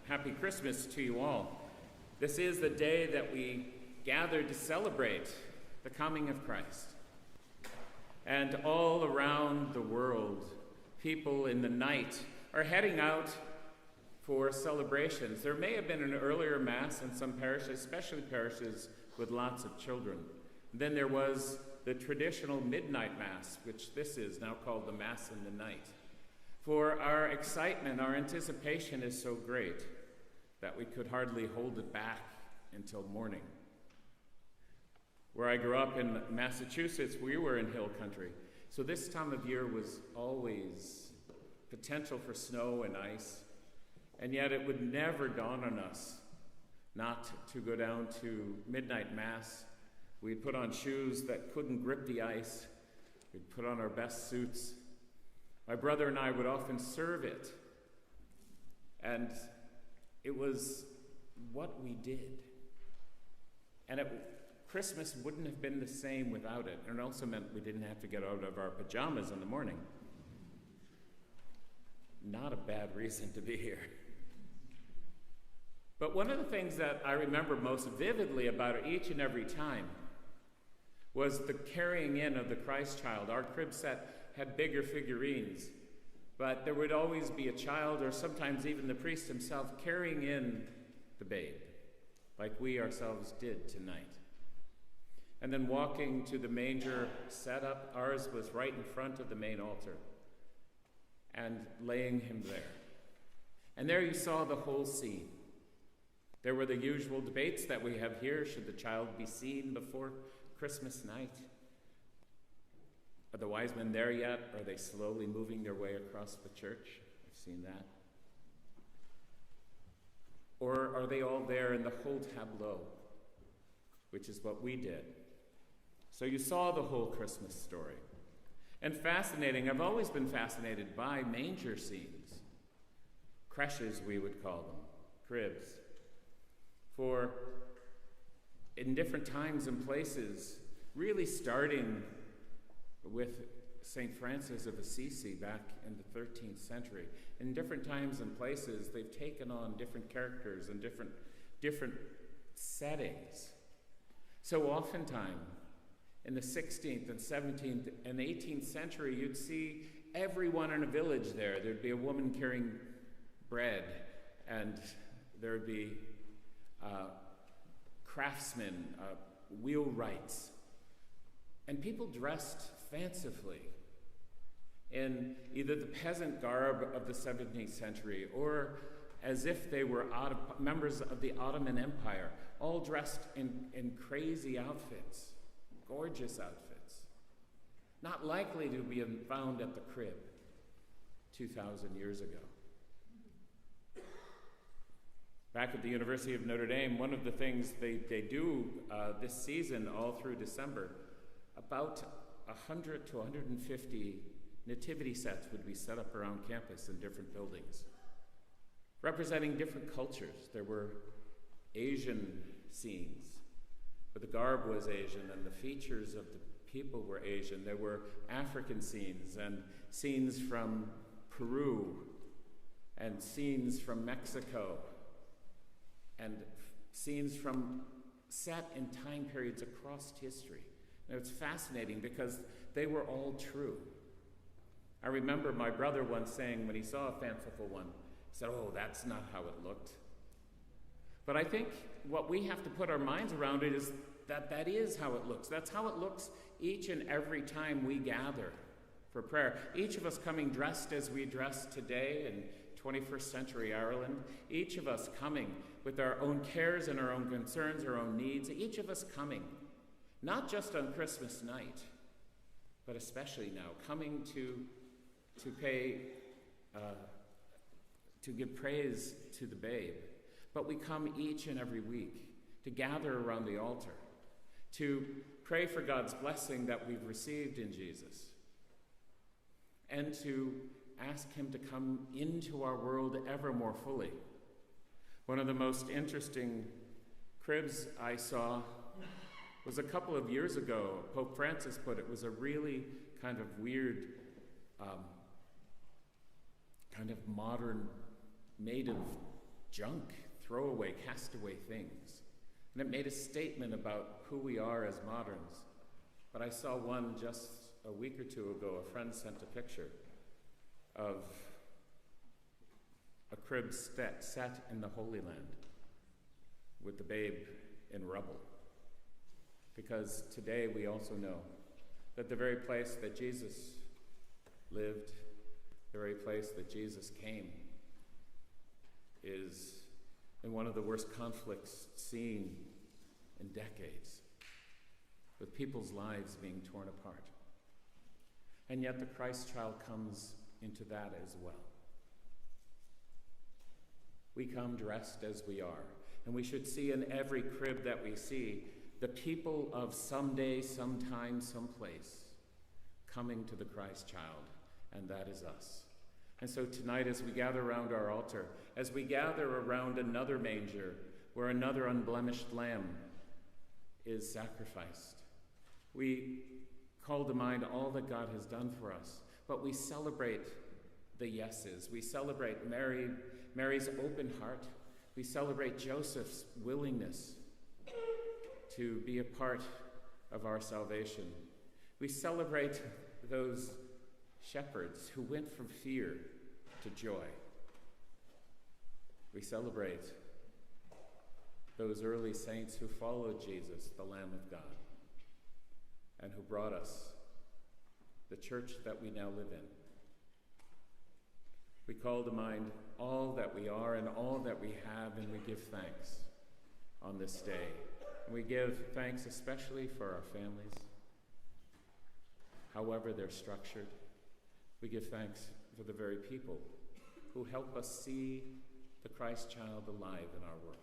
Happy Christmas to you all. This is the day that we gather to celebrate the coming of Christ. And all around the world, people in the night are heading out for celebrations. There may have been an earlier Mass in some parishes, especially parishes with lots of children. Then there was the traditional midnight Mass, which this is now called the Mass in the night. For our excitement, our anticipation is so great that we could hardly hold it back until morning. Where I grew up in Massachusetts, we were in hill country. So this time of year was always potential for snow and ice. And yet it would never dawn on us not to go down to midnight Mass. We'd put on shoes that couldn't grip the ice. We'd put on our best suits. My brother and I would often serve it. And it was what we did. And Christmas wouldn't have been the same without it. And it also meant we didn't have to get out of our pajamas in the morning. Not a bad reason to be here. But one of the things that I remember most vividly about it each and every time was the carrying in of the Christ child. Our crib set had bigger figurines, but there would always be a child, or sometimes even the priest himself, carrying in the babe, like we ourselves did tonight. And then walking to the manger set up. Ours was right in front of the main altar, and laying him there. And there you saw the whole scene. There were the usual debates that we have here. Should the child be seen before Christmas night? Are the wise men there yet? Are they slowly moving their way across the church? I've seen that. Or are they all there in the whole tableau, which is what we did? So you saw the whole Christmas story. And fascinating, I've always been fascinated by manger scenes. Creches, we would call them, cribs. For in different times and places, really starting with St. Francis of Assisi back in the 13th century. In different times and places, they've taken on different characters and different settings. So oftentimes, in the 16th and 17th and 18th century, you'd see everyone in a village there. There'd be a woman carrying bread, and there would be craftsmen, wheelwrights, and people dressed fancifully in either the peasant garb of the 17th century or as if they were members of the Ottoman Empire, all dressed in crazy outfits, gorgeous outfits, not likely to be found at the crib 2,000 years ago. Back at the University of Notre Dame, one of the things they do this season all through December, about 100 to 150 nativity sets would be set up around campus in different buildings, representing different cultures. There were Asian scenes, but the garb was Asian and the features of the people were Asian. There were African scenes and scenes from Peru and scenes from Mexico and scenes from set in time periods across history. And it's fascinating because they were all true. I remember my brother once saying when he saw a fanciful one, he said, "Oh, that's not how it looked." But I think what we have to put our minds around it is that is how it looks. That's how it looks each and every time we gather for prayer. Each of us coming dressed as we dress today in 21st century Ireland, each of us coming with our own cares and our own concerns, our own needs, each of us coming, not just on Christmas night, but especially now, coming to pay, to give praise to the babe. But we come each and every week to gather around the altar, to pray for God's blessing that we've received in Jesus, and to ask him to come into our world ever more fully. One of the most interesting cribs I saw was a couple of years ago. Pope Francis put it was a really kind of weird, kind of modern, made of junk, throwaway, castaway things. And it made a statement about who we are as moderns. But I saw one just a week or two ago. A friend sent a picture of a crib set in the Holy Land with the babe in rubble. Because today we also know that the very place that Jesus lived, the very place that Jesus came, is in one of the worst conflicts seen in decades, with people's lives being torn apart. And yet the Christ child comes into that as well. We come dressed as we are, and we should see in every crib that we see the people of someday, sometime, someplace coming to the Christ child, and that is us. And so tonight, as we gather around our altar, as we gather around another manger where another unblemished lamb is sacrificed, we call to mind all that God has done for us, but we celebrate the yeses. We celebrate Mary's open heart. We celebrate Joseph's willingness to be a part of our salvation. We celebrate those shepherds who went from fear to joy. We celebrate those early saints who followed Jesus, the Lamb of God, and who brought us the church that we now live in. We call to mind all that we are and all that we have, and we give thanks on this day. And we give thanks especially for our families, however they're structured. We give thanks for the very people who help us see the Christ child alive in our world.